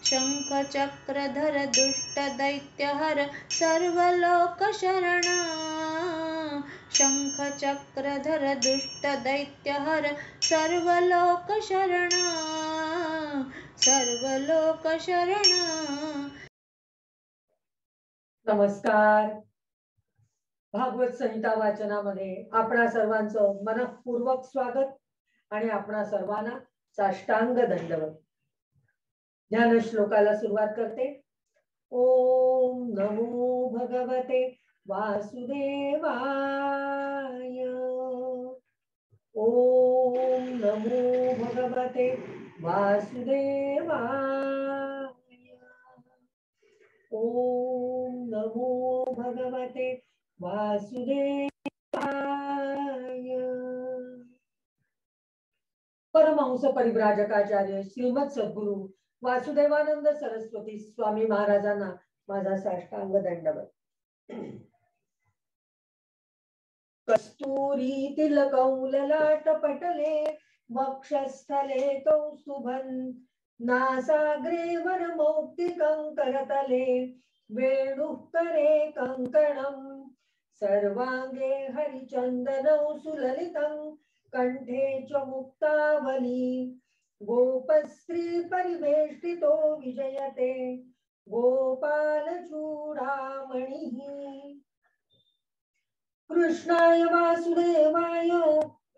शंख चक्रधर दुष्ट दैत्यहर सर्वलोकशरणा। शंख चक्रधर दुष्ट दैत्यहर सर्वलोकशरणा, सर्वलोकशरणा। नमस्कार. भागवत संहिता वाचनामध्ये आपणा सर्वांचं मनःपूर्वक स्वागत आणि आपणा सर्वांना साष्टांग दंडवत. ज्ञान श्लोकाला सुरुवात करते. ओम नमो भगवते वासुदेवाय. ओम नमो भगवते वासुदेवाय. ओम नमो भगवते वासुदेवाय. परमहंस परिव्राजकाचार्य श्रीमद सद्गुरु वासुदेवानंद सरस्वती स्वामी महाराजांना माझा साष्टांग दंडवत. कस्तूरी तिलकौललाट पटले वक्षस्थले कौस्तुभन् नासाग्रे वरमौक्तिकं करतले वेणुः करे कङ्कणम् सर्वांगे हरिचन्दनौ सुललितं कंठे च मुक्तावली गोपस्त्री परिवेष्टितो विजयते गोपालचूडामणिः. कृष्णाय वासुदेवाय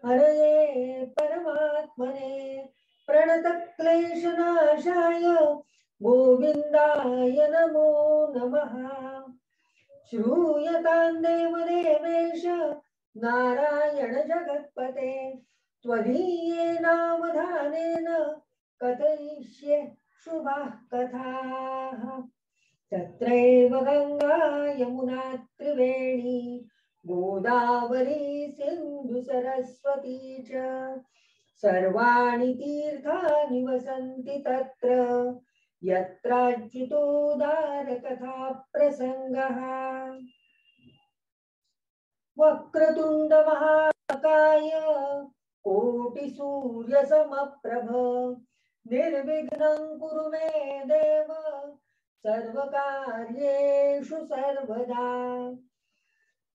हरये परमात्मने प्रणतक्लेशनाशाय गोविन्दाय नमो नमः. श्रूयतां देवदेवेश नारायण जगत्पते त्वदीयेनावधानेन कथयिष्ये शुभाः कथाः. तत्रैव गंगा यमुना त्रिवेणी गोदावरी सिंधु सरस्वती च सर्वाणि तीर्थानि वसन्ति तत्र यत्राच्युतोदार कथा प्रसंगः. वक्रतुंड महाकाय कोटि सूर्य समप्रभ निर्विघ्नं कुरु मे देव सर्वकार्येषु सर्वदा.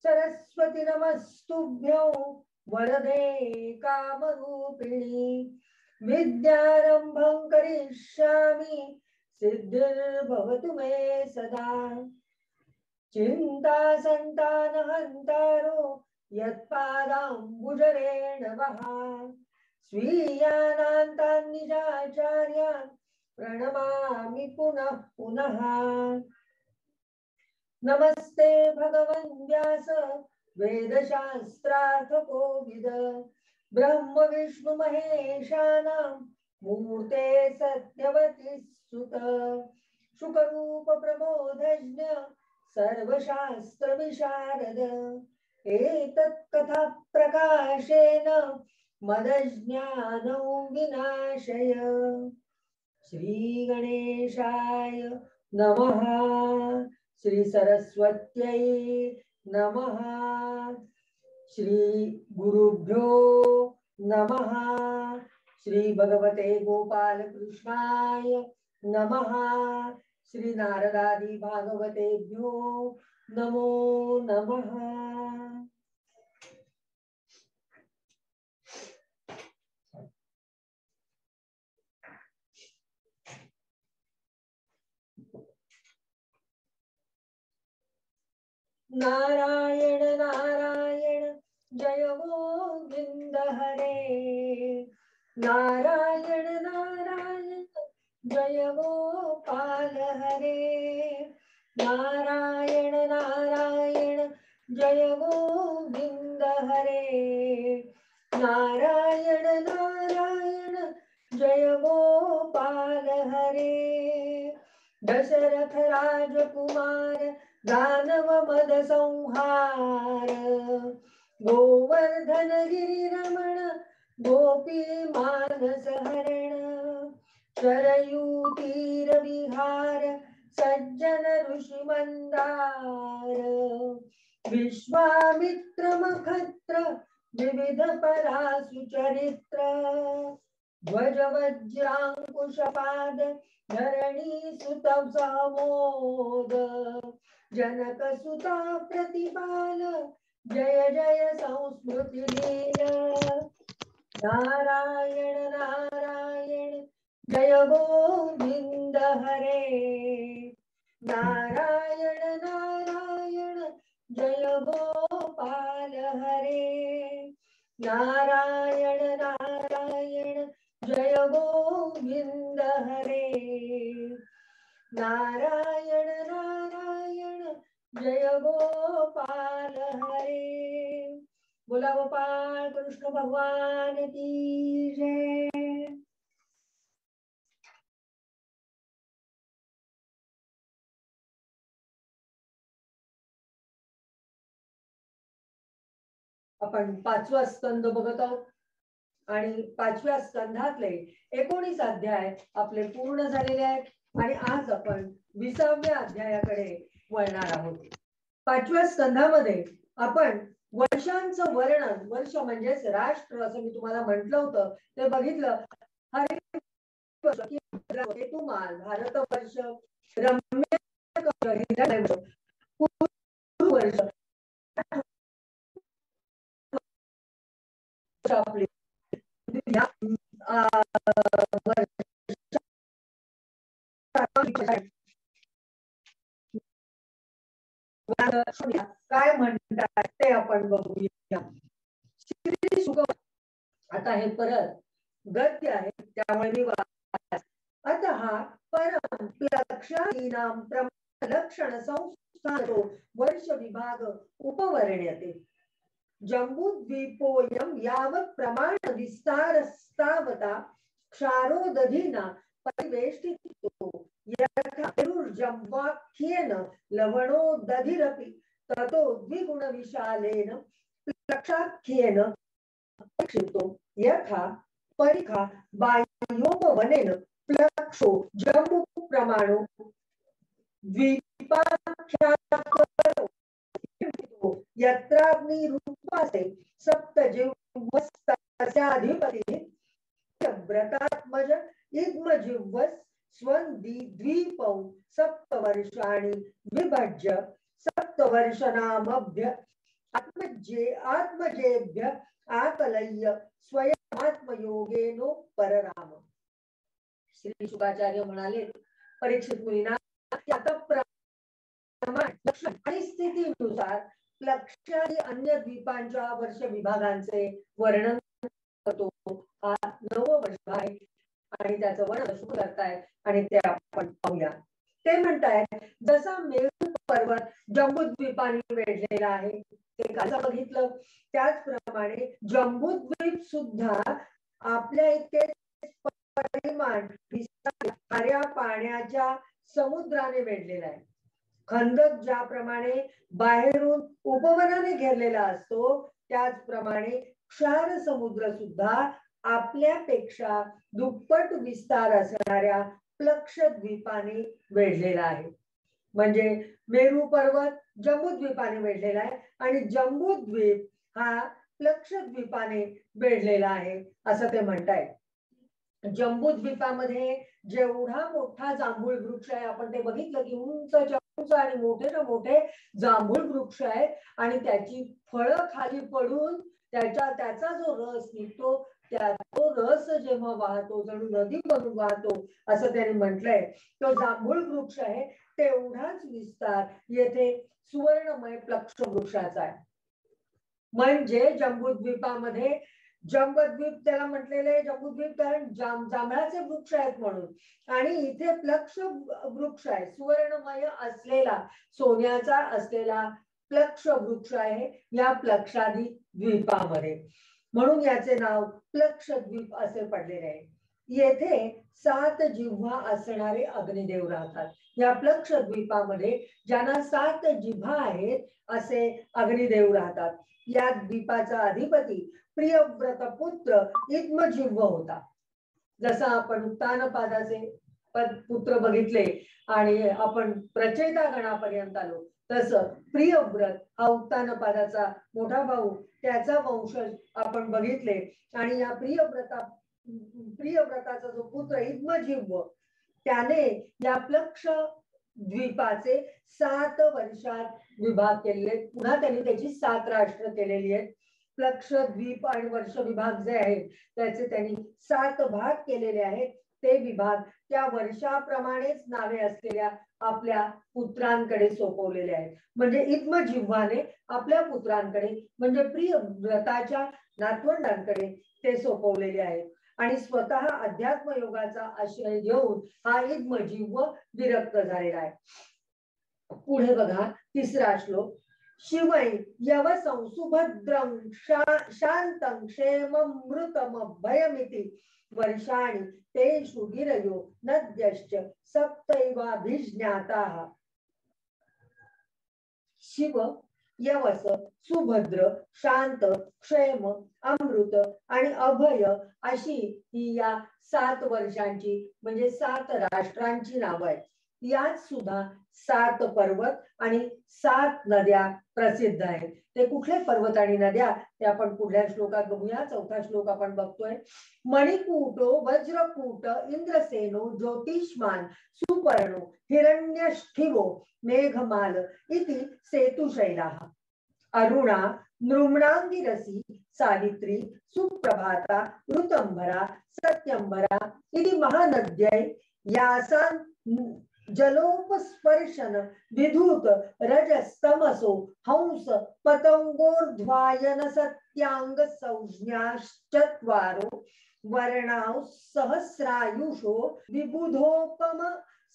सरस्वती नमस्तुभ्यं वरदे कामरूपिणी विद्यारंभं करिष्यामि सिद्धिर्भवतु मे सदा. चिंता संतानहंतारो यत्पादाम्बुजरेणवः स्वीयानान्तान् निजाचार्यान् प्रणमामि पुनः पुनः. नमस्ते भगवन् व्यास वेदशास्त्रार्थ कोविद ब्रह्म विष्णु महेशानां मूर्ते सत्यवती सुत शुकरूप प्रबोधज्ञ सर्वशास्त्र विशारद एतत् कथा प्रकाशेन मदज्ञानौ विनाशय. श्री गणेशाय नमः. श्री सरस्वत्यै नमः. श्री गुरुभ्यो नमः. श्री भगवते गोपाल कृष्णाय नमः. श्री नारदादि भागवतेभ्यो नमो नमः. नारायण नारायण जय गोविंद हरे. नारायण नारायण जय गोपाल हरे. नारायण नारायण जय गोविंद हरे. नारायण नारायण जय गोपाल हरे. दशरथ राजकुमार दानव मद संहार गोवर्धन गिरि रमण गोपी मानस हरण शरयू तीर विहार सज्जन ऋषि मंदार विश्वामित्र मखत्र विविध परासु चरित्र ध्वज वज्रांकुश पाद धरणी सुतचा मोद जनक सुता प्रतिपाल जय जय संस्मृती लीला नारायण नारायण जय गोविंद हरे नारायण नारायण जय गोपाल हरे नारायण नारायण जय गोविंद हरे नारायण नारायण जय गोपाल हरे बोला गोपाल कृष्ण भगवान की जय। आपण 5वा स्कंद बघत आहोत आणि 5व्या स्कंधातले 19 अध्याय आपले पूर्ण झालेले आहेत आणि आज आपण 20व्या अध्यायाकडे वळणार आहोत। 5व्या स्कंधामध्ये आपण वर्षांचं वर्णन, वर्ष म्हणजेच राष्ट्र असं मी तुम्हाला म्हटलं होतं ते बघितलं। ऋतुमाल, भारतवर्ष, रम्य वर्ष आपले काय म्हणतात ते आपण बघूया। आता हे परत गद्य आहे त्यामुळे मी अतः परम लक्षादीनां लक्षण संस्थानो वर्ष विभाग उपवर्ण्यते जम्बूद्वीपोऽयं यावत् प्रमाण विस्तारस्तावता क्षारोदधिना परिवेष्टितो यथा जम्वाख्येन लवणोदधिरपि ततो द्विगुणविशालेन लक्षाख्येन यथा परिखा बाह्योपवनेन प्लक्षो जम्बू प्रमाणो द्वीपाख्याकरो यत्राग्निरूपासे सप्तजिह्वस्याधिपतिः व्रतात्मज इद्मजिह्वस् स्वन्द्वीपौ सप्तवर्षाणि विभज्य सप्तवर्षनामभ्य आत्मजेभ्य आकलय्य स्वयमात्मयोगेनो परराम। श्री शुकाचार्य म्हणाले परीक्षित मुनींना आता आणि स्थितीनुसार लक्षादी अन्य द्वीपांच्या वर्ष विभागांचे वर्णन करतो। हा 9व वर्ष आहे आणि त्याचं वर्णन सुरू करतायत आणि ते आपण पाहूया। ते म्हणतायत जसा मेरू पर्वत जम्बूद्वीपाने वेढलेला आहे ते काल बघितलं त्याचप्रमाणे जम्बूद्वीप सुद्धा आपल्या इतके परिमाण खाऱ्या पाण्याच्या समुद्राने वेढलेला आहे। खंदक ज्याप्रमाणे बाहेरून उपवनाने घेरलेला असतो त्याचप्रमाणे क्षार समुद्र सुद्धा आपल्यापेक्षा दुप्पट विस्तार असणाऱ्या प्लक्षद्वीपाने वेढलेला आहे। म्हणजे मेरू पर्वत जम्बूद्वीपाने वेढलेला आहे आणि जम्बूद्वीप हा प्लक्षद्वीपाने वेढलेला आहे असं ते म्हणतायत। जम्बूद्वीपामध्ये जेवढा मोठा जांभूळ वृक्ष आहे आपण ते बघितलं की उंच आणि मोठे ना मोठे जांभूळ वृक्ष आहे आणि त्याची फळं खाली पडून त्याचा जो रस निघतो तो रस जेव्हा वाहतो जणू नदी बनून वाहतो असं त्यांनी म्हटलंय। तो जांभूळ वृक्ष आहे तेवढाच विस्तार येथे सुवर्णमय प्लक्ष वृक्षाचा आहे। म्हणजे जम्बूद्वीपामध्ये जम्बद्वीप त्याला म्हटलेले जम्बूद्वीप कारण जांभळाचे वृक्ष आहेत म्हणून आणि इथे प्लक्ष वृक्ष आहे सुवर्णमय असलेला सोन्याचा असलेला प्लक्ष वृक्ष आहे या प्लक्षादी द्वीपामध्ये म्हणून याचे नाव प्लक्षद्वीप असे पडलेले आहे। येथे 7 जिव्हा असणारे अग्निदेव राहतात। या प्लक्षद्वीपामध्ये ज्यांना 7 जिव्हा आहेत असे अग्निदेव राहतात। या द्वीपाचा अधिपती प्रियव्रत पुत्र इद्मजिह्व होता। जसा आपण उत्तानपादाचे पुत्र बघितले आणि आपण प्रचेता गणापर्यंत आलो तसं प्रियव्रत हा उत्तानपादाचा मोठा भाऊ त्याचा वंशज आपण बघितले आणि या प्रियव्रताचा जो पुत्र इद्मजिह्व त्याने या प्लक्ष द्वीपाचे 7 वर्षात विभाग केलेले. पुन्हा त्यांनी त्याची 7 राष्ट्र केलेली आहेत. प्लक्ष द्वीप आणि वर्ष विभाग जे आहेत त्याचे त्यांनी 7 भाग केलेले आहेत. ते विभाग त्या वर्षाप्रमाणेच नावे असलेल्या आपल्या पुत्रांकडे सोपवलेले आहेत. म्हणजे इद्मजिह्वाने आपल्या पुत्रांकडे म्हणजे प्रिय व्रताच्या नातवंडांकडे ते सोपवलेले आहेत. आणि स्वतः अध्यात्म योगाचा आश्रय घेऊन हा इद्मजिह्व विरक्त झालेला आहे. पुढे बघा 3रा श्लोक. शिवै यवसं सुभद्रं शान्तं क्षेममृतमभयमिति वर्षाणि तेषु गिरयो नद्यश्च सप्तैवाभिज्ञाताः. शिव, यवस, सुभद्र, शांत, क्षेम, अमृत आणि अभय अशी ही या 7 वर्षांची म्हणजे 7 राष्ट्रांची नावं आहेत. यात सुद्धा 7 पर्वत आणि 7 नद्या प्रसिद्ध आहेत. ते कुठले पर्वत आणि नद्या ते आपण पुढल्या श्लोकात बघूया. 4था श्लोक आपण बघतोय. मणिकूटो वज्रकूट इंद्रसेनो ज्योतिष्मान सुपर्णो हिरण्यष्ठिवो मेघमाल इति सेतुशैलाः. अरुणा नृम्णांगिरसी सावित्री सुप्रभाता ऋतंभरा सत्यंभरा इति महानद्यै यासां जलोपस्पर्शन विधूत रजस्तमसो हंस पतंगोर्ध्वायन सत्यांग संज्ञाश्चत्वारो वर्णाः सहस्रायुषो विबुधोपम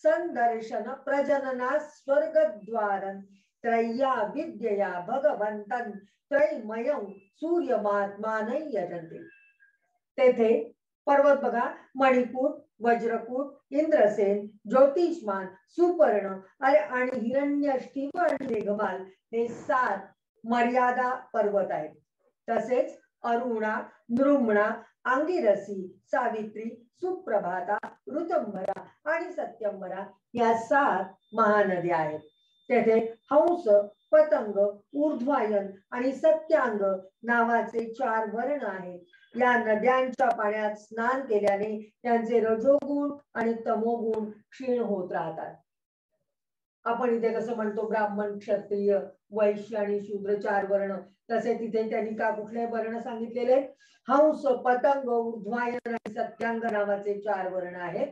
संदर्शन प्रजनना स्वर्गद्वारं त्रय्या विद्यया भगवंतं त्रयमयं सूर्यमात्मानं यजन्ते. तेथे पर्वत बघा. मणिकूट, वज्रकूट, इंद्रसेन, ज्योतिष्मान, सुपर्ण आणि हिरण्यष्ठिव आणि मेघमाल हे 7 मर्यादा पर्वत आहेत. तसेच अरुणा, नृम्णा, अंगिरसी, सावित्री, सुप्रभाता, ऋतंभरा आणि सत्यंभरा या 7 महानद्या आहेत. तेथे हंस, पतंग, ऊर्ध्वायन आणि सत्यांग नावाचे 4 वर्ण आहेत. या नद्यांच्या पाण्यात स्नान केल्याने त्यांचे रजोगुण आणि तमोगुण क्षीण होत राहतात. आपण इथे कसं म्हणतो ब्राह्मण, क्षत्रिय, वैश्य आणि शूद्र 4 वर्ण, तसे तिथे त्यांनी का कुठले वर्ण सांगितलेले? हंस, पतंग, ऊर्ध्वायन आणि सत्यांग नावाचे 4 वर्ण आहेत.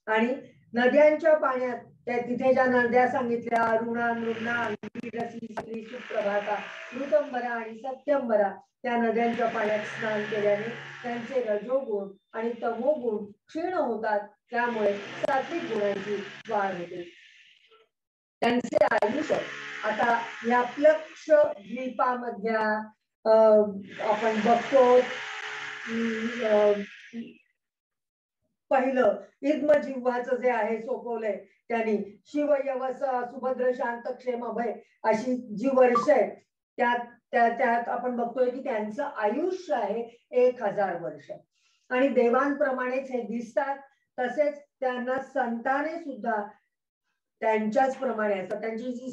आणि नद्यांच्या पाण्यात तिथे ज्या नद्या सांगितल्या अरुणा, नृम्णा, अंगिरसी, सावित्री, सुप्रभाता, ऋतंभरा आणि सत्यंभरा त्या नद्यांच्या पाण्यात स्नान केल्याने त्यांचे रजोगुण आणि तमोगुण क्षीण होतात. त्यामुळे सात्विक गुणांची वाढ होते. त्यांचे आयुष्य आता या प्लक्ष द्वीपामधल्या आपण बघतो. पहिलं इद्मजिह्वाचं जे आहे सोपवलंय त्यांनी शिव, यवस, सुभद्र, शांत, क्षेम, अभय अशी जी वर्ष आहेत त्यात आपण बघतोय की त्यांचं आयुष्य आहे 1000 वर्ष. आणि देवांप्रमाणेच हे दिसतात. तसेच त्यांना संताने सुद्धा त्यांच्याच प्रमाणे असतात. त्यांची जी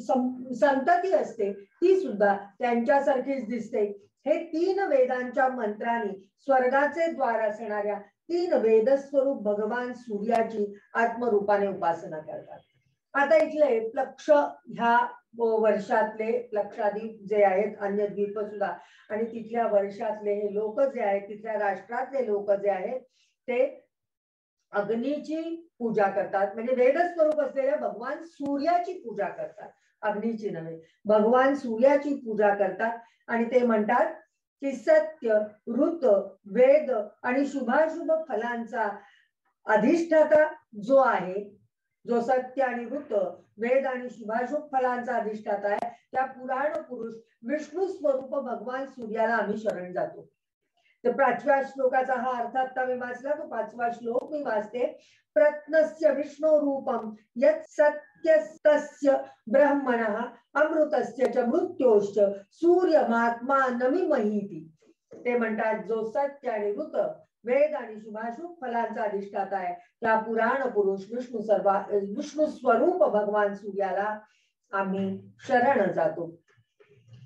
संतती असते ती सुद्धा त्यांच्यासारखीच दिसते. हे 3 वेदांच्या मंत्रांनी स्वर्गाचे द्वार असणाऱ्या 3 वेदस्वरूप भगवान सूर्याची आत्मरूपाने उपासना करतात. आता इथले प्लक्ष ह्या वर्षातले प्लक्षाद्वीप जे आहेत, अन्य द्वीप सुद्धा, आणि तिथल्या वर्षातले हे लोक जे आहेत, तिथल्या राष्ट्रातले लोक जे आहेत ते अग्नीची पूजा करतात. म्हणजे वेदस्वरूप असलेल्या भगवान सूर्याची पूजा करतात. अग्नीची नव्हे, भगवान सूर्याची पूजा करतात. आणि ते म्हणतात की सत्य, ऋत, वेद आणि शुभाशुभ फलांचा अधिष्ठाता जो आहे, जो सत्य आणि ऋत, वेद आणि शुभाशुभ फलांचा अधिष्ठाता आहे, त्या पुराण पुरुष विष्णू स्वरूप भगवान सूर्याला आम्ही शरण जातो. तर 5व्या श्लोकाचा हा अर्थ आता मी वाचला. तो 5वा श्लोक मी वाचते. प्रत्नस्य विष्णु रूपम यत् सत्यस्तस्य ब्रह्मणः अमृतस्य च मृत्योश्च सूर्यमात्मा नमिमहीति. ते म्हणतात जो सत्य आणि ऋत, वेद आणि शुभाशुभ फलांचा अधिष्ठाता आहे त्या पुराण पुरुष विष्णू स्वरूप भगवान सूर्याला आम्ही शरण जातो.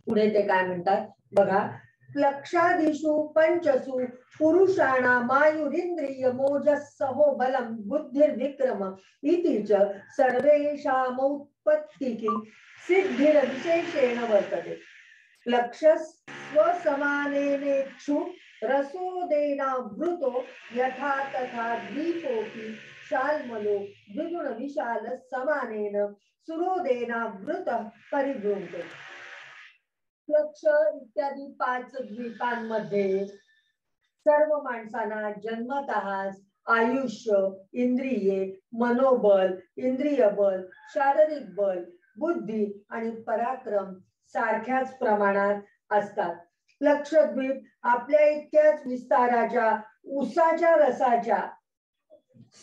पुढे ते काय म्हणतात बघा. लक्षादिषु पंचसु पुरुषाणामायुरिन्द्रिय मोजस्सहो बलं बुद्धिर्विक्रम इति च सर्वेषामुत्पत्तिः सिद्धिर्विशेषेण वर्तते। लक्षस्वसमानेनेक्षु रसोदेनावृतो यथा तथा द्वीपोऽपि शाल्मलो द्विगुण विशाल समानेन सुरोदेनावृतः परिभ्रूयते। लक्ष इत्यादी 5 द्वीपांमध्ये सर्व माणसांना जन्मतः आयुष्य, इंद्रिये, मनोबल, इंद्रिय बल, शारीरिक बल, बुद्धी आणि पराक्रम सारख्याच प्रमाणात असतात। लक्षद्वीप आपल्या इतक्याच विस्ताराच्या उसाच्या रसाच्या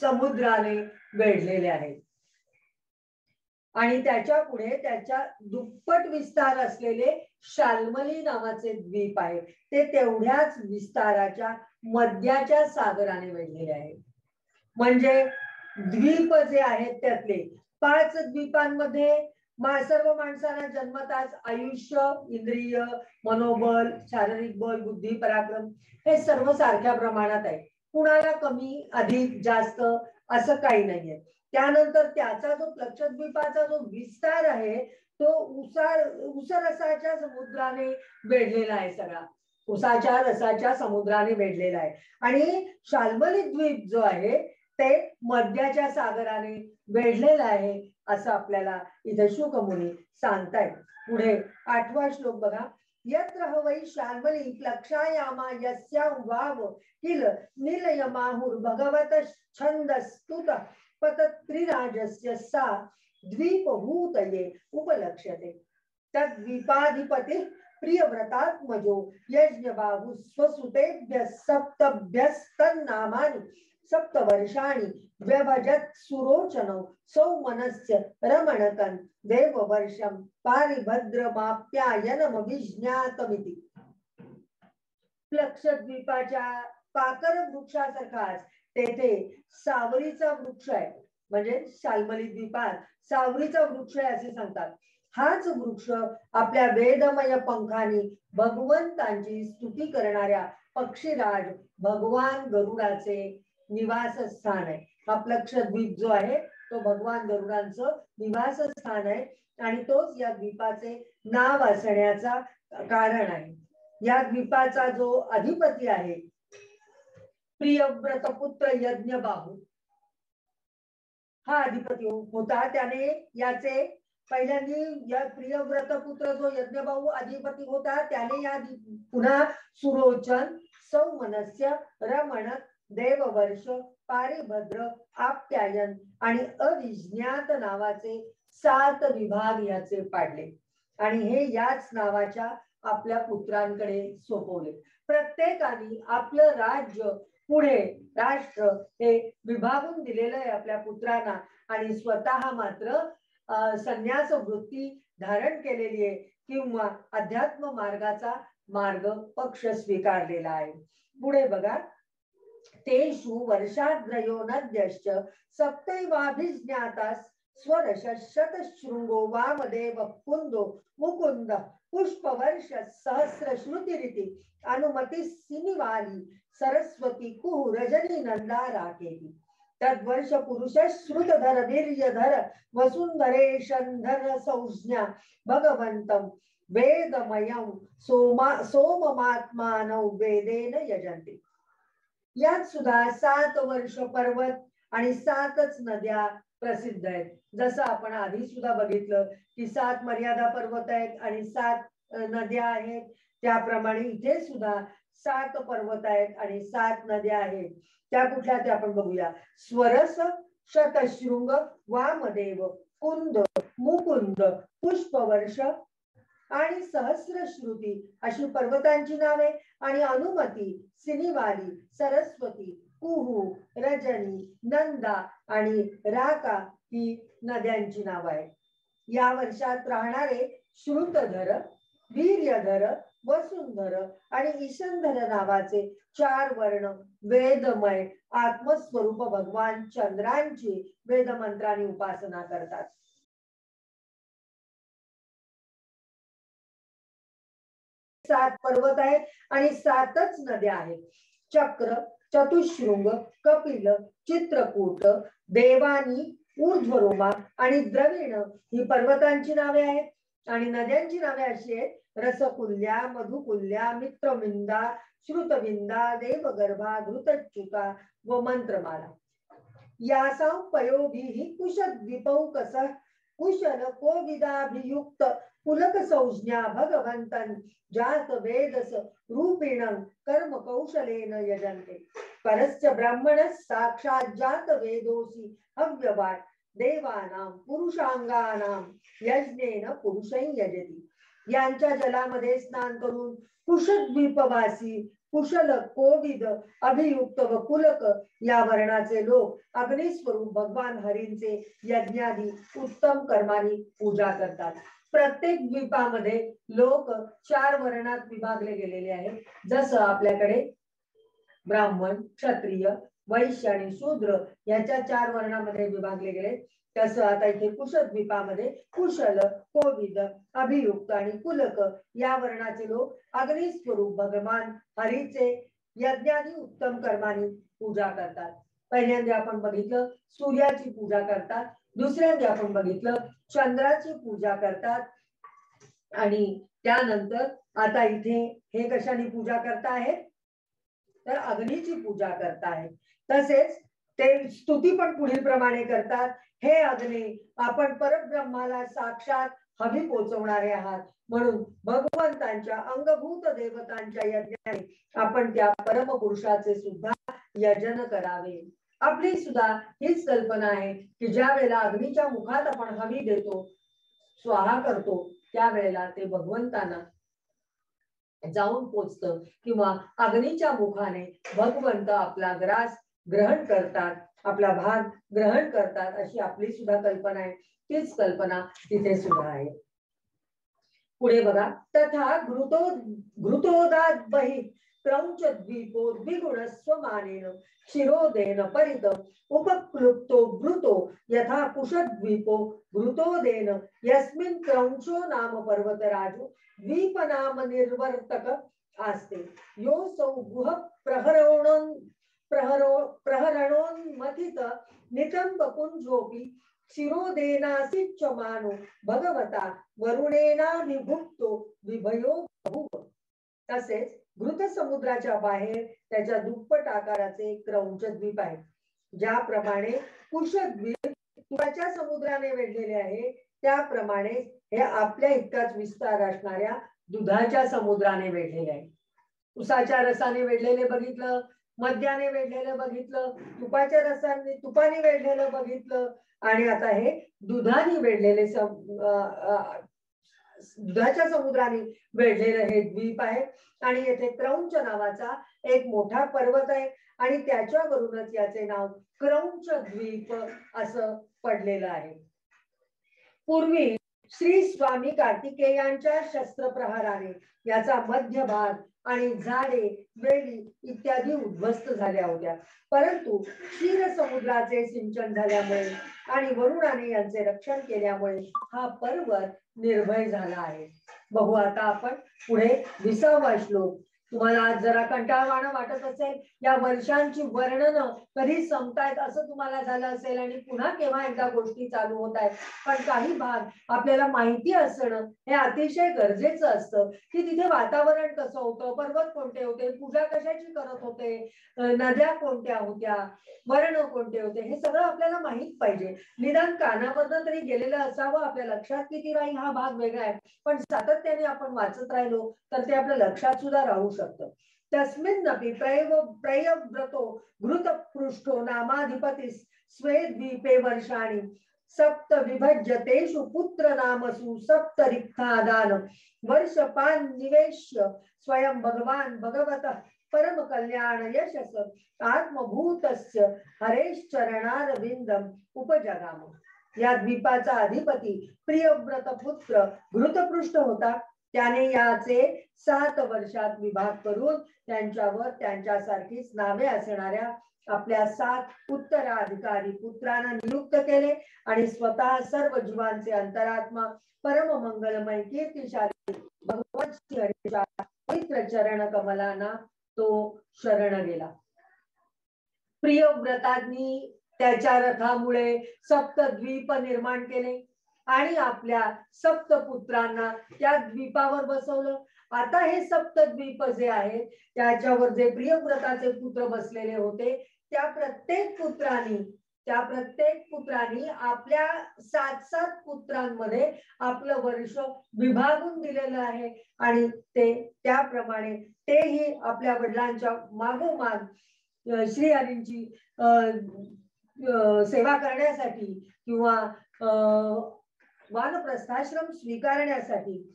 समुद्राने वेढलेले आहेत आणि त्याच्या पुढे त्याच्या दुप्पट विस्तार असलेले शाल्मली नावाचे द्वीप आहे, ते तेवढ्याच विस्ताराच्या मध्याच्या सागराने वेढलेले आहे। म्हणजे द्वीप जे आहेत त्यातले 5 द्वीपांमध्ये सर्व माणसांना जन्मताच आयुष्य, इंद्रिय, मनोबल, शारीरिक बल, बुद्धी, पराक्रम हे सर्व सारख्या प्रमाणात आहे। कुणाला कमी अधिक जास्त असं काही नाहीये। त्यानंतर त्याचा जो लक्षद्वीपाचा जो विस्तार आहे तो उसरसाच्या समुद्राने वेढलेला आहे, सगळा उसाच्या रसाच्या समुद्राने वेढलेला आहे। आणि शाल्मली द्वीप जो आहे ते मध्याच्या सागराने वेढलेला आहे असं आपल्याला इथे शुक मुनी सांगतायत। पुढे 8वा श्लोक बघा। यत्र हवै शाल्मली लक्षायामा यस्या वाव किल निलयमाहुर भगवत छंदस्तुत पतत्रिराजस्य सा द्वीपभूतये उपलक्ष्यते। तद्वीपाधिपति प्रियव्रतात्मजो यज्ञबाहु स्वसुतेभ्यः सप्तभ्यस्तन्नामानि सप्तवर्षाणि व्यभजत् सुरोचनौ सौमनस्य रमणकन् देववर्षं पारिभद्रमाप्यायनमभिज्ञातमिति। लक्षद्वीपाच्या पाकर वृक्षासारखाच तेथे सावरीचा वृक्ष आहे, म्हणजे शाल्मली द्वीपात सावरीचा वृक्ष आहे असे सांगतात। हाच वृक्ष आपल्या वेदमय पंखांनी भगवंतांची स्तुती करणाऱ्या पक्षीराज भगवान गरुडाचे निवासस्थान आहे। हा लक्षद्वीप जो आहे तो भगवान गरुडांचं निवासस्थान आहे आणि तोच या द्वीपाचे नाव असण्याचा कारण आहे। या द्वीपाचा जो अधिपती आहे प्रियव्रत पुत्र यज्ञबाहू हा अधिपती होता। त्याने याचे पहिल्यांदा या प्रियव्रत पुत्र जो यज्ञबाहू अधिपती होता त्याने या पुन्हा सुरोचन, सौमनस्य, रमण, देववर्ष, पारिभद्र, आप्यायन आणि अविज्ञात नावाचे 7 विभाग याचे पाडले आणि हे याच नावाच्या आपल्या पुत्रांकडे सोपवले। प्रत्येकाने आपलं राज्य पुढे राष्ट्र हे विभागून दिलेलं आहे आपल्या पुत्रांना आणि स्वतः मात्र संन्यास वृत्ती धारण केलेली आहे किंवा अध्यात्म मार्गाचा मार्ग पक्ष स्वीकारलेला आहे। पुढे बघा। तेषु वर्षाद्रयो नद्यश्च सप्तैवाभिज्ञातास् स्वरशतशृंगो वामदेव कुंदो मुकुंद पुष्पवर्ष सहस्रश्रुतिरिति अनुमति सिनिवाली सरस्वती कुहु रजनी नंदा राकेति। तद्वर्ष पुरुष श्रुतधर वीर्यधर वसुंधरेशंधर संज्ञा भगवंतं वेदमयं सोममात्मानौ वेदेन यजन्ति। यात सुद्धा 7 वर्ष पर्वत आणि 7च नद्या प्रसिद्ध आहेत। जसं आपण आधी सुद्धा बघितलं की 7 मर्यादा पर्वत आहेत आणि 7 नद्या आहेत, त्याप्रमाणे इथे सुद्धा 7 पर्वत आहेत आणि 7 नद्या आहेत। त्या कुठल्या ते आपण बघूया। स्वरस, शतशृंग, वामदेव, कुंद, मुकुंद, पुष्पवर्ष आणि सहस्रश्रुती अशी पर्वतांची नावे आणि अनुमती, सिनिवाली, सरस्वती, कुहू, रजनी, नंदा आणि राका ही नद्यांची नाव आहेत। या वर्षात राहणारे श्रुतधर, वीर्यधर, वसुंधर आणि ईशंधर नावाचे 4 वर्ण वेदमय आत्मस्वरूप भगवान चंद्रांची वेदमंत्रांनी उपासना करतात। 7 पर्वत आहेत आणि 7च नद्या आहेत. चक्र, चतुशृंग, कपिल, चित्रकूट, देवानी, ऊर्ध्वरोमा आणि द्रविण ही पर्वतांची नावे आहेत. आणि नद्यांची नावे अशी आहेत: रसकुल्या, मधुकुल्या, मित्रविंदा, श्रुतविंदा, देवगर्भा, घृतच्युता व मंत्रमाला. यासां पयोभिः कुशद्वीपौकस कुशल कोविदाभियुक्त पुलक संज्ञा भगवंतन जात वेदस रूपिणं कर्म कौशलेन यजन्ते. परस्य ब्राह्मण साक्षात जात वेदोसी हव्यवाट देवानां पुरुषांगानां यज्ञेन पुरुषं यजती. यांच्या जलामध्ये स्नान करून कुशद्वीपवासी, कुशल, कोविद, अभियुक्त व पुलक या वर्णाचे लोक अग्निस्वरूप भगवान हरींचे यज्ञादी उत्तम कर्मांनी पूजा करतात. प्रत्येक द्वीपामध्ये लोक 4 वर्णात विभागले गेलेले आहेत. जसं आपल्याकडे ब्राह्मण, क्षत्रिय, वैश्य आणि शूद्र याच्या 4 वर्णामध्ये विभागले गेले, तसं आता इथे कुशद्वीपामध्ये कुशल, कोविद, अभियुक्त आणि पुलक या वर्णाचे लोक अग्निस्वरूप भगवान हरीचे यज्ञादी उत्तम कर्मांनी पूजा करतात. पहिल्यांदा आपण बघितलं सूर्याची पूजा करतात, दुसऱ्यांदा आपण बघितलं चंद्राची पूजा करतात आणि त्यानंतर आता इथे हे कशाने पूजा करतायत तर अग्नीची पूजा करतायत. तसेच ते स्तुती पण पुढील प्रमाणे करतात: हे अग्नी, आपण परब्रह्माला साक्षात हवी पोचवणारे आहात, म्हणून भगवंतांच्या अंगभूत देवतांच्या यज्ञाने आपण त्या परमपुरुषाचे सुद्धा यजन करावे. आपली सुद्धा हीच कल्पना आहे की ज्या वेळेला अग्नीच्या मुखात आपण हवी देतो, स्वाहा करतो, त्यावेळेला ते भगवंतांना जाऊन पोचतं किंवा अग्नीच्या मुखाने भगवंत आपला ग्रास ग्रहण करतात, आपला भाग ग्रहण करतात, अशी आपली सुद्धा कल्पना आहे. तीच कल्पना तिथे सुद्धा आहे. पुढे बघा, तथा घृतोदात बहि क्रौंच द्वीपो द्विगुण स्वमानेन शिरोदेन परित उपक्लुप्तो घृतो यथा कुशद्वीपो घृतोदेन यस्मिन् क्रौंचो नाम पर्वतराजो द्वीप नाम निर्वर्तक आस्ते योऽसौ गुह प्रहरणोन्मथित नितंब कुंजोपि शिरोदेनासिच्यमानो भगवता वरुणेनाभिभुक्तो विभयो बहु. तसेच घृत समुद्राच्या बाहेर त्याच्या दुप्पट आकाराचे क्रौंच द्वीप आहे. ज्याप्रमाणे कुशद्वीप तुपाच्या समुद्राने वेढलेले आहे, त्याप्रमाणे हे आपल्या इतकाच विस्तार असणाऱ्या दुधाच्या समुद्राने वेढलेले आहे. उसाच्या रसाने वेढलेले बघितलं, मद्याने वेढलेलं बघितलं, तुपाच्या रसाने तुपाने वेढलेलं बघितलं आणि आता हे दुधाने वेढलेले दुधाच्या समुद्राने वेढलेलं हे द्वीप आहे. आणि येथे क्रौंच नावाचा एक मोठा पर्वत आहे आणि त्याच्यावरूनच याचे नाव क्रौंच द्वीप असं पडलेलं आहे. पूर्वी श्री स्वामी कार्तिकेयांच्या शस्त्रप्रहाराने याचा मध्यभाग आणि झाडे, वेली इत्यादी उद्ध्वस्त झाल्या होत्या, परंतु क्षीर समुद्राचे सिंचन झाल्यामुळे आणि वरुणाने यांचे रक्षण केल्यामुळे हा पर्वत निर्भय झाला आहे. बघू आता आपण पुढे 20वा श्लोक. तुम्हाला जरा कंटाळवाणं वाटत असेल, या वर्षांची वर्णन कधी संपतायत असं तुम्हाला झालं असेल आणि पुन्हा केव्हा एकदा गोष्टी चालू होत आहेत, पण काही भाग आपल्याला माहिती असणं हे अतिशय गरजेचं असतं की तिथे वातावरण कसं होतं, पर्वत कोणते होते, पूजा कशाची करत होते, नद्या कोणत्या होत्या, वर्ण कोणते होते, हे सगळं आपल्याला माहित पाहिजे. निदान कानावरनं तरी गेलेलं असावं, आपल्या लक्षात किती राहील हा भाग वेगळा आहे, पण सातत्याने आपण वाचत राहिलो तर ते आपल्या लक्षात सुद्धा राहू शकतं. तस्मिन्नपि प्रयव्रतो घृतपृष्ठो नामाधिपती स्वे द्वीपे वर्षाणि सप्त विभज्यतेषु पुत्र नामसु सप्त रिक्तादान वर्षपान निवेश्य स्वयं भगवान भगवतः परम कल्याण यशस आत्मभूतस्य हरेश्चरणारविंदम उपजगाम. या द्वीपाचा अधिपती प्रियव्रत पुत्र घृतपृष्ठ होता. त्याने याचे 7 वर्षात विभाग करून त्यांच्यावर त्यांच्यासारखीच नावे असणाऱ्या आपल्या 7 उत्तराधिकारी पुत्रांना नियुक्त केले आणि स्वतः सर्व जीवांचे अंतरात्मा परम मंगलमय कीर्तिशाली भगवान श्री हरीच्या पवित्र चरण कमलांना तो शरण गेला. प्रियव्रतांनी त्याच्या रथामुळे सप्तद्वीप निर्माण केले आणि आपल्या सप्तपुत्रांना त्या द्वीपावर बसवलं. आता हे सप्तद्वीप जे आहेत त्याच्यावर जे प्रियव्रताचे पुत्र बसलेले होते त्या प्रत्येक पुत्रांनी आपल्या 7 पुत्रांमध्ये आपलं वर्ष विभागून दिलेलं आहे आणि ते त्याप्रमाणे तेही आपल्या वडिलांच्या मागोमाग श्रीहरींची सेवा करण्यासाठी किंवा वानप्रस्थाश्रम स्वीकारण्यासाठी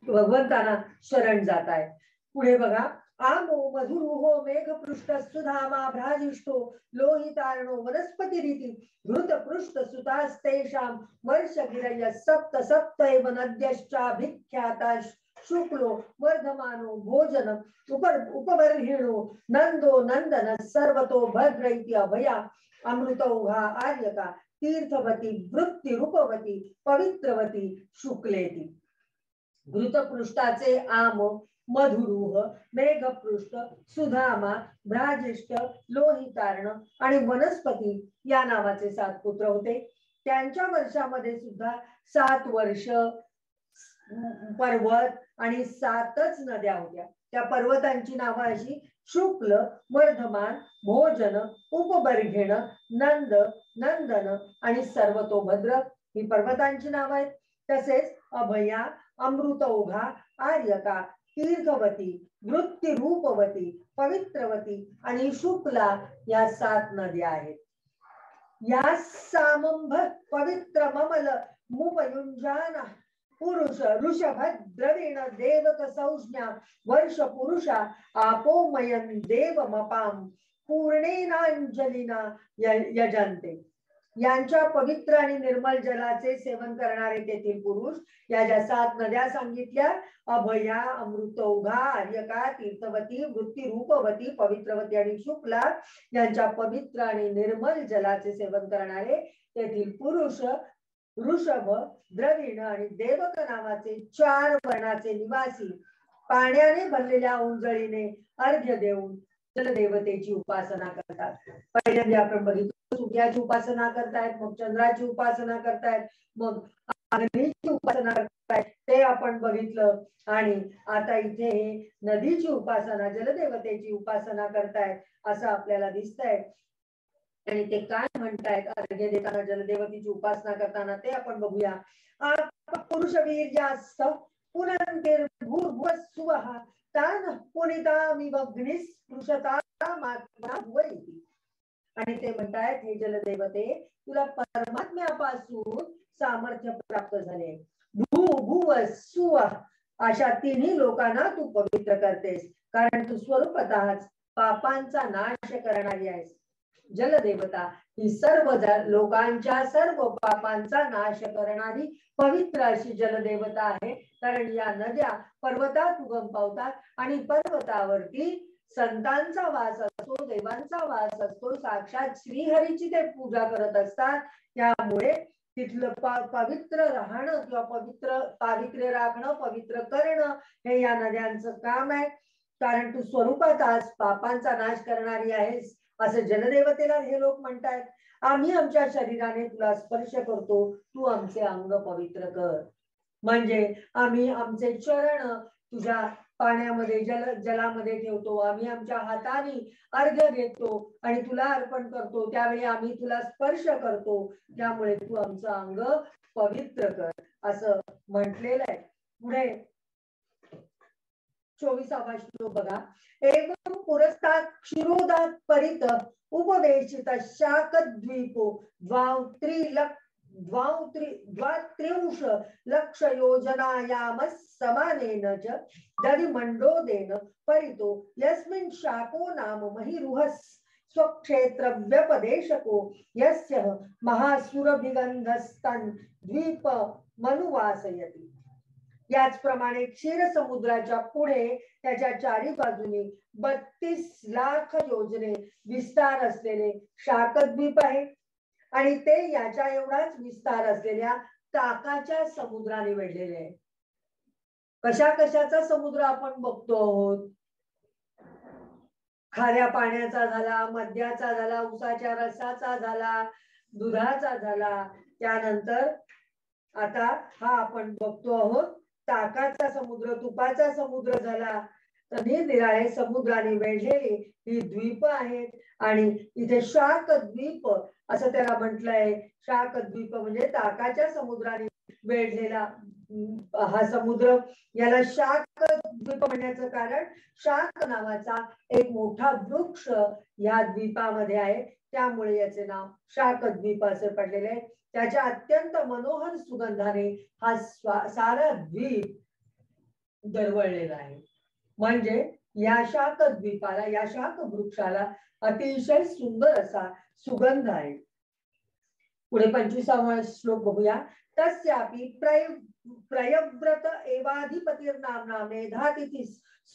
भगवंतांना शरण जात आहे. पुढे बघा, आमो मधुरुहो मेघपृष्ठ सुधामा भ्राजिष्ठो लोहितार्णो वनस्पती रीती घृतपृष्ठ सुतास्तेषां वर्षगिरय सप्त सप्तैव नद्यश्चाभिख्याता शुक्लो वर्धमानो भोजन उपबर्हिणो नंदो नंदन सर्वतो भद्रैति अभया अमृतौघा आर्यका तीर्थवती वृत्ती रूपवती पवित्रवती शुक्लेती. घृतपृष्ठाचे आम, मधुरूह, मेघपृष्ठ, सुधामा, भ्राजिष्ठ, लोहितार्ण आणि वनस्पती या नावाचे 7 पुत्र होते. त्यांच्या वर्षामध्ये सुद्धा 7 वर्ष पर्वत आणि 7च नद्या होत्या. त्या पर्वतांची नावं अशी शुक्ल, वर्धमान, भोजन, उपबर्घेण, नंद, नंदन आणि सर्वतोभद्र ही पर्वतांची नावं आहेत. तसेच अभया, अमृतौघा, आर्यका, तीर्थवती, वृत्ती रूपवती, पवित्रवती आणि शुक्ला या 7 नद्या आहेत. या सामंभ पवित्र ममल मुपयुंजाना पुरुष ऋषभ द्रविण देवक संज्ञा वर्ष पुरुषा आपोमयन देवमपाम पूर्णेनांजलिना यजंते. यांच्या पवित्र आणि निर्मल जलाचे सेवन करणारे तेथील पुरुष या ज्या 7 नद्या सांगितल्या अभया, अमृतौघा, आर्यका, तीर्थवती, वृत्ती रूपवती, पवित्रवती आणि शुक्ला यांच्या पवित्र आणि निर्मल जलाचे सेवन करणारे तेथील पुरुष ऋषभ, द्रविण आणि देवक नावाचे 4 वर्णाचे निवासी पाण्याने भरलेल्या उंजळीने अर्घ्य देऊन जलदेवतेची उपासना करतात. पहिल्यांदा आपण बघितलं सूर्याची उपासना करतायत, मग चंद्राची उपासना करतायत, मग अग्नीची उपासना करतायत ते आपण बघितलं. आणि आता इथे हे नदीची उपासना, जलदेवतेची उपासना करतायत असं आपल्याला दिसतंय. आणि ते काय म्हणतायत अर्घ्य देताना, जलदेवतेची उपासना करताना ते आपण बघूया. पुरुष वीर्यास्त पुनर्भूर्भुवस्सुवः तान पुनितामिवग्निस्पृशतामात्मा भुवैति. आणि ते म्हणतायत हे जलदेवते तुला परमात्म्यापासून सामर्थ्य प्राप्त झाले. भू भुव सुव अशा 3 लोकांना तू पवित्र करतेस कारण तू स्वरूपतःच पापांचा नाश करणारी आहेस. जलदेवता ही सर्व लोकांच्या सर्व पापांचा नाश करणारी पवित्र अशी जलदेवता आहे. कारण या नद्या पर्वतात उगम पावतात आणि पर्वतावरती संतांचा वास असतो, देवांचा वास असतो, साक्षात श्रीहरीची ते पूजा करत असतात. त्यामुळे तिथलं पवित्र राहणं किंवा पावित्र्य राखणं, पवित्र करणं हे या नद्यांचं काम आहे. कारण तू स्वरूपात आज पापांचा नाश करणारी आहेस असं जलदेवतेला हे लोक म्हणतायत. आम्ही आमच्या शरीराने तुला स्पर्श करतो, तू आमचे अंग पवित्र कर. म्हणजे आम्ही आमचे चरण तुझ्या पाण्यामध्ये जलामध्ये ठेवतो, आम्ही आमच्या हाताने अर्घ्य घेतो आणि तुला अर्पण करतो. त्यावेळी आम्ही तुला स्पर्श करतो, त्यामुळे तू आमचं अंग पवित्र कर असं म्हटलेलं आहे. पुढे 24वा श्लोक बघा. एवं पुरस्तात् क्षीरोदात् परित उपवेशित शाकद्वीपो द्वात्रिंश लक्ष योजनायाम समानेन च दधिमण्डोदेन परितो यस्मिन् शाको नाम महिरुहस् स्वक्षेत्र व्यपदेशको यस्य महासुरभिगन्धस्तन् द्वीप मनुवासयति. याचप्रमाणे क्षीर समुद्राच्या पुढे त्याच्या 4 बाजूनी 32 लाख योजने विस्तार असलेले शाकद्वीप आहे आणि ते याच्या एवढाच विस्तार असलेल्या ताकाच्या समुद्राने वेढलेले आहे. कशा कशाचा समुद्र आपण बघतो आहोत. खाऱ्या पाण्याचा झाला, मद्याचा झाला, उसाच्या रसाचा झाला, दुधाचा झाला, त्यानंतर आता हा आपण बघतो आहोत ताकाचा समुद्र, तुपाचा समुद्र झाला. तर निरनिराळे समुद्राने वेढलेली ही द्वीप आहेत. आणि इथे शाक द्वीप असं त्याला म्हटलंय. शाक द्वीप म्हणजे ताकाच्या समुद्राने वेढलेला हा समुद्र. याला शाक द्वीप म्हणण्याचं कारण शाक नावाचा एक मोठा वृक्ष या द्वीपामध्ये आहे, त्यामुळे याचे नाव शाक द्वीप असे पडलेले आहे. त्याच्या अत्यंत मनोहर सुगंधाने हा सारा द्वीप दरवळलेला आहे. म्हणजे या शाक द्वीपाला, या शाक वृक्षाला अतिशय सुंदर असा सुगंध आहे. पुढे 25वा श्लोक बघूया. तस्यापि प्रयव्रत एवाधिपतिर्नाम्ना मेधातिथि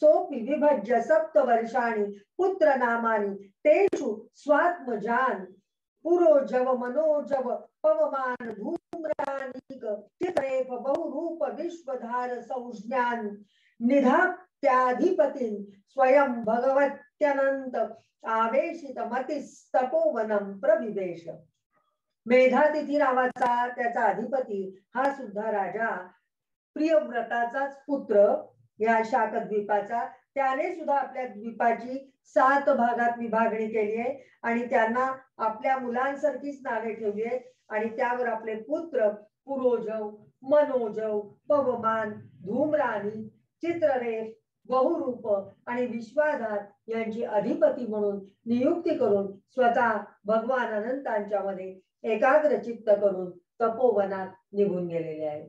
सोपि विभज्य सप्तवर्षाणि पुत्र नामानि तेषु स्वात्मजान पुरोजव मनोजव पवमान धूम्रानिक चित्रेफ बहुरूप विश्वधार संज्ञान निधात्याधिपतिं स्वयं भगवत्यनंत आवेशित मतिस्तपोवनम प्रविवेश. मेधातिथी नावाचा त्याचा अधिपती हा सुद्धा राजा, प्रियव्रताचाच पुत्र या शाकद्वीपाचा. त्याने सुद्धा आपल्या द्वीपाची 7 भागात विभागणी केली आहे आणि त्यांना आपल्या मुलांसारखीच नावे ठेवली आहेत. आणि त्यावर आपले पुत्र पुरोजव, मनोजव, पवमान, धूम्रानी, चित्ररेफ, बहुरूप आणि विश्वाधार यांची अधिपती म्हणून नियुक्ती करून स्वतः भगवान अनंतांच्या मध्ये एकाग्र चित्त करून तपोवनात निघून गेलेले आहे.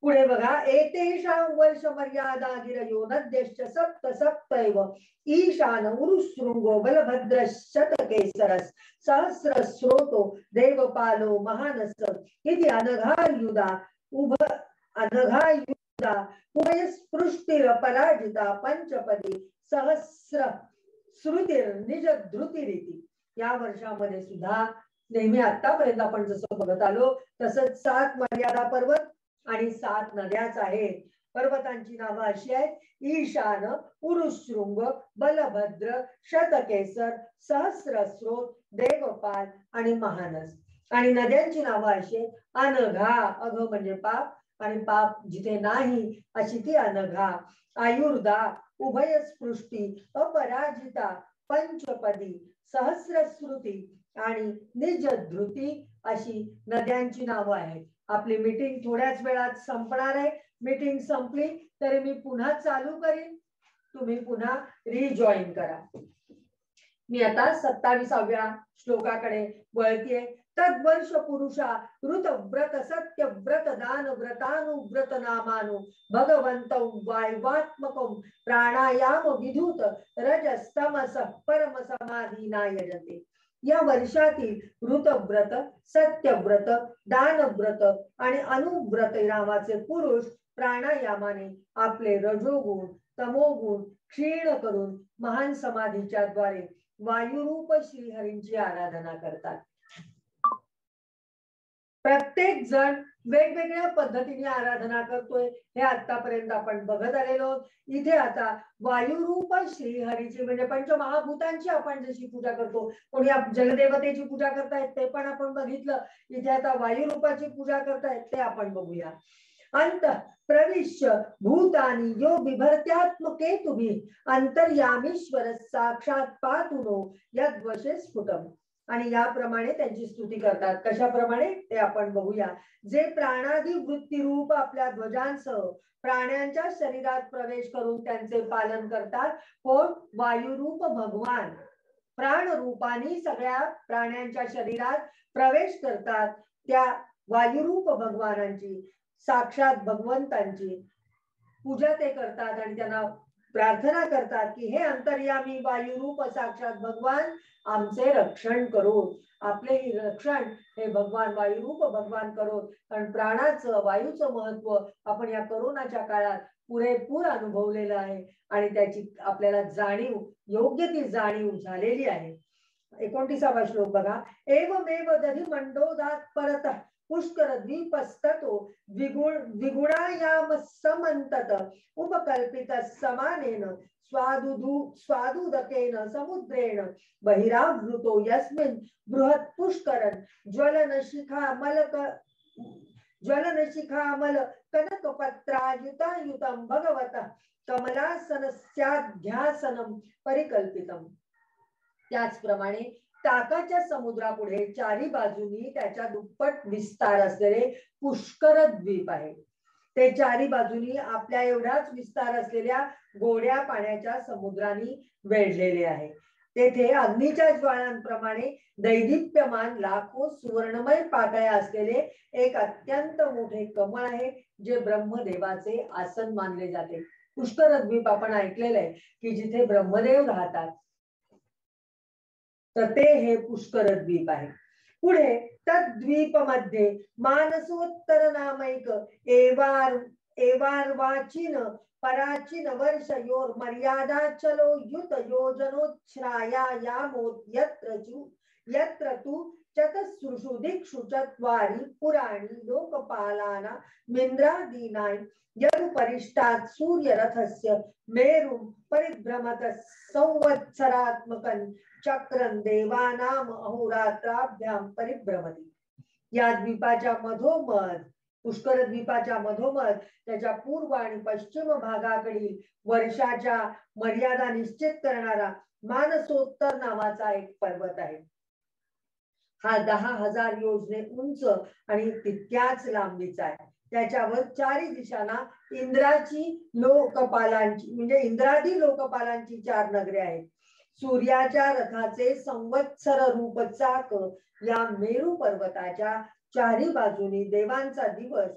पुढे बघा. एतेषां वर्ष मर्यादा गिरयो नद्यश्च सप्त सप्तैव ईशान उरुशृंगो बलभद्र शतकेसरस सहस्रस्रोतो देवपालो महानस इति अनघायुधा उभयस्पृष्टिर पराजिता पंचपदी सहस्र श्रुतीर निज धृतिरीती. या वर्षामध्ये सुद्धा नेहमी आतापर्यंत आपण जसं बघत आलो तसंच 7 मर्यादा पर्वत आणि 7 नद्याच आहेत. पर्वतांची नावं अशी आहेत: ईशान, उरुशृंग, बलभद्र, शतकेसर, सहस्रस्रोत, देवपाल आणि महानस. आणि नद्यांची नावं अशी आहेत: अनघा, अघ म्हणजे पाप आणि पाप जिथे नाही अशी ती अनघा. आयुर्दा, उभयस्पृष्टी, अपराजिता, पंचपदी, सहस्रश्रुती आणि निज धृती अशी नद्यांची नावं आहेत. आपली मीटिंग थोड्याच वेळात संपणार आहे. मीटिंग संपली तरी मी पुन्हा चालू करीन, तुम्ही पुन्हा रिजॉईन करा. मी आता 27व्या श्लोकाकडे वळतीये. तद्वर्ष पुरुषा ऋत व्रत सत्य व्रत दान व्रतानुव्रत नामानु भगवंत वायवात्मकं प्राणायाम विधूत रजस्तमस परम समाधीना यजते. या वर्षातील ऋतव्रत, सत्यव्रत, दानव्रत आणि अनुव्रत नावाचे पुरुष प्राणायामाने आपले रजोगुण तमोगुण क्षीण करून महान समाधीच्या द्वारे वायुरूप श्रीहरींची आराधना करतात. प्रत्येक जण वेगवेगळ्या पद्धतीने आराधना करतोय हे आतापर्यंत आपण बघत आलेलो. इथे आता वायुरूप श्रीहरीची म्हणजे पंचमहाभूतांची आपण जशी पूजा करतो, कोणी जलदेवतेची पूजा करतायत ते पण आपण बघितलं. इथे आता वायुरूपाची पूजा करतायत ते आपण बघूया. अंत प्रविश्य भूतानी यो बिभर्त्यात्मकेतुभि अंतर्यामीश्वर साक्षात पातुनो यद्वशे स्फुटम. आणि याप्रमाणे त्यांची स्तुती करतात. कशाप्रमाणे ते आपण बघूया. जे प्राणादी वृत्तीरूप आपल्या ध्वजांसह प्राण्यांच्या शरीरात प्रवेश करून त्यांचे पालन करतात. कोण? वायुरूप भगवान प्राण रूपाने सगळ्या प्राण्यांच्या शरीरात प्रवेश करतात. त्या वायुरूप भगवानांची, साक्षात भगवंतांची पूजा ते करतात आणि त्यांना प्रार्थना करतात की हे अंतर्यामी वायुरूप साक्षात भगवान आमचे रक्षण करो. आपले रक्षण हे भगवान वायुरूप भगवान करो. कारण प्राणाचं, वायूचं महत्व आपण या कोरोनाच्या काळात पुरेपूर अनुभवलेलं आहे आणि त्याची आपल्याला जाणीव, योग्य ती जाणीव झालेली आहे. 29वा श्लोक बघा. एवमेव दधी मंडोदात परत पुष्कर द्वीपस्ततो द्विगुणायाम समंतत उपकल्पित समानेन स्वादुदकेन समुद्रेण बहिरावृतो यस्मिन् बृहत् पुष्करन् ज्वलनशिखामल कनकपत्रायुतायुतं भगवतः कमलासनस्याध्यासनं परिकल्पितम्. त्याचप्रमाणे टाकाच्या समुद्रापुढे चारी बाजूनी त्याच्या दुप्पट विस्तार असलेले पुष्कर द्वीप आहे. ते चारी बाजूनी आपल्या एवढाच विस्तार असलेल्या गोड्या पाण्याच्या समुद्राने वेढलेले आहे. तेथे अग्नीच्या ज्वाळांप्रमाणे दैदिप्यमान लाखो सुवर्णमय पाकळ्या असलेले एक अत्यंत मोठे कमळ आहे, जे ब्रह्मदेवाचे आसन मानले जाते. पुष्कर द्वीप आपण ऐकलेलं आहे की जिथे ब्रह्मदेव राहतात, तर ते हे पुष्कर द्वीप आहे. पुढे तद्वीप मध्ये मानसोत्तर नामैक एवार्वाचीन पराचीन वर्ष योर मर्यादा चलो युत योजनोच्छ्रायामोत यत्र तु चतस्रुषु दिक्षु चत्वारि पुराणि लोकपालाना मिन्द्रादीनां यदुपरिष्टात् सूर्यरथस्य मेरुं परिभ्रमत संवत्सरात्मकं चक्रं देवानाम अहोरात्राभ्यां परिभ्रमति. या द्वीपाच्या मधोमध, पुष्कर द्वीपाच्या मधोमध त्याच्या पूर्व आणि पश्चिम भागाकडील वर्षाच्या मर्यादा निश्चित करणारा मानसोत्तर नावाचा एक पर्वत आहे. हा 10,000 योजने उंच आणि तितक्याच लांबीचा आहे. त्याच्यावर चारी दिशांना इंद्रादी लोकपालांची 4 नगरे आहेत. सूर्याच्या रथाचे संवत्सर रूप चाक या मेरू पर्वताच्या चारी बाजूनी देवांचा दिवस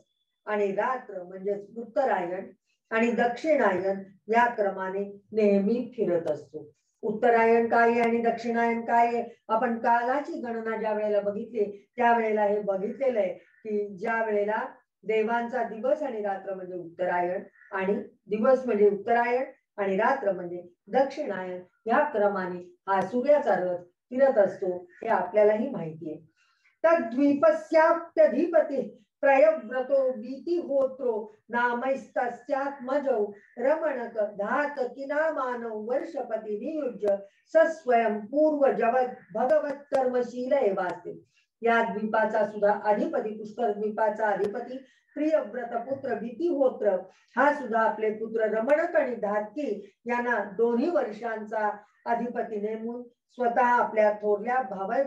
आणि रात्र म्हणजे उत्तरायण आणि दक्षिणायन या क्रमाने नेहमी फिरत असतो. उत्तरायण काय आहे आणि दक्षिणायन काय आहे, आपण कालाची गणना ज्या वेळेला बघितली त्यावेळेला हे बघितलेलं आहे की ज्या वेळेला देवांचा दिवस आणि रात्र म्हणजे उत्तरायण आणि दिवस म्हणजे उत्तरायण आणि रात्र म्हणजे दक्षिणायन या क्रमाने हा सूर्याचा रथ फिरत असतो, हे आपल्यालाही माहिती आहे. तद्वीपस्याप्यधिपती प्रयव्रतो वीतिहोत्रो नामैस्तस्यात्मजौ रमणक धात किनामानौ वर्षपती नियुज्य सस्वयं पूर्व जगत भगवत कर्मशील एवास्ते. या द्वीपाचा सुद्धा अधिपती, पुष्कर द्वीपाचा अधिपती प्रियव्रत पुत्र वीतिहोत्र हा सुद्धा आपले पुत्र रमणक आणि धातकी यांना 2 वर्षांचा अधिपती नेमून स्वतः आपल्या थोरल्या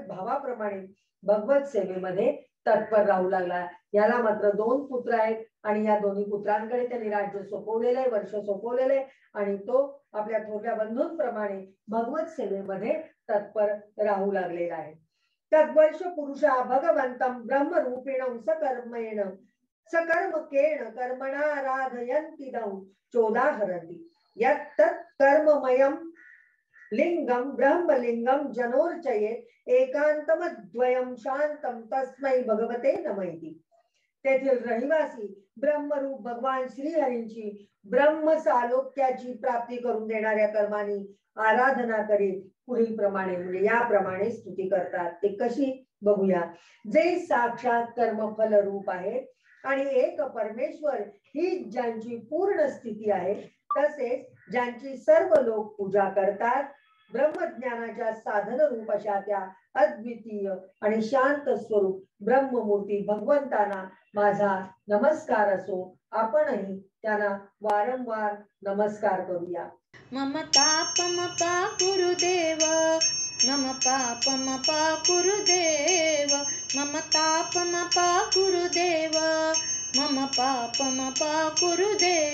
भावाप्रमाणे भगवत सेवेमध्ये तत्पर राहू लागला. याला मात्र 2 पुत्र आहेत आणि या दोन्ही पुत्रांकडे त्यांनी राज्य सोपवलेलं आहे, वर्ष सोपवलेलं आहे आणि तो आपल्या थोरल्या बंधूंप्रमाणे भगवत सेवेमध्ये तत्पर राहू लागलेला आहे. तद्वर्ष पुरुषा भगवंतं ब्रह्मरूपिणं सकर्मकेण कर्मणाराधयन्तिदं चोदाहरति यत् कर्ममयं लिंगम ब्रह्मलिंगम जनोर्चयेत एकांतमद्वयं शांतं तस्मै भगवते नमैति. तेथील रहिवासी ब्रह्मरूप भगवान श्रीहरींची ब्रह्मसालोक्याची प्राप्ती करून देणाऱ्या कर्मांनी आराधना करीत पुढील प्रमाणे म्हणजे याप्रमाणे स्तुती करतात. ते कशी बघूया. जे साक्षात कर्मफल रूप आहे आणि एक परमेश्वर ही ज्यांची पूर्ण स्थिती आहे, तसेच ज्यांची सर्व लोक पूजा करतात, ब्रह्मज्ञानाच्या साधन रूप अशा त्या अद्वितीय आणि शांत स्वरूप ब्रह्ममूर्ती भगवंतांना माझा नमस्कार असो. आपणही त्यांना वारंवार नमस्कार करूया. मम तापम पाकुरुदेव, मम पापम पाकुरुदेव, मम तापम पाकुरुदेव, मम पापम पाकुरुदेव.